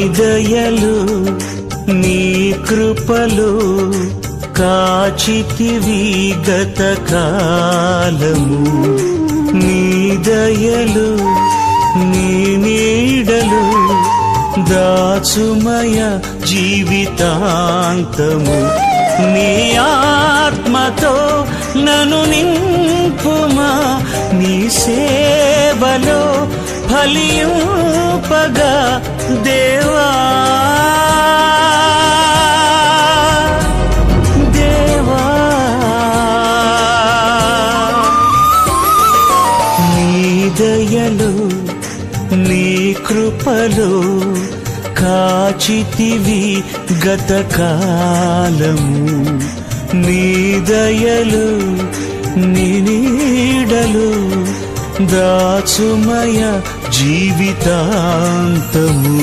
దయలు నీ కృపలు కాచితివి గత కాలము. నీ దయలు నీ నీడలు దాచుమయ జీవితాంతము. నీ ఆత్మతో నన్ను నింపుమా, నీ సేవలో ఫలింపగా దేవా. దేవా నీ దయలు నీ కృపలు కాచితివి గత కాలము. నీ దయలు నీ నీడలు దాచుమయ జీవితాంతము.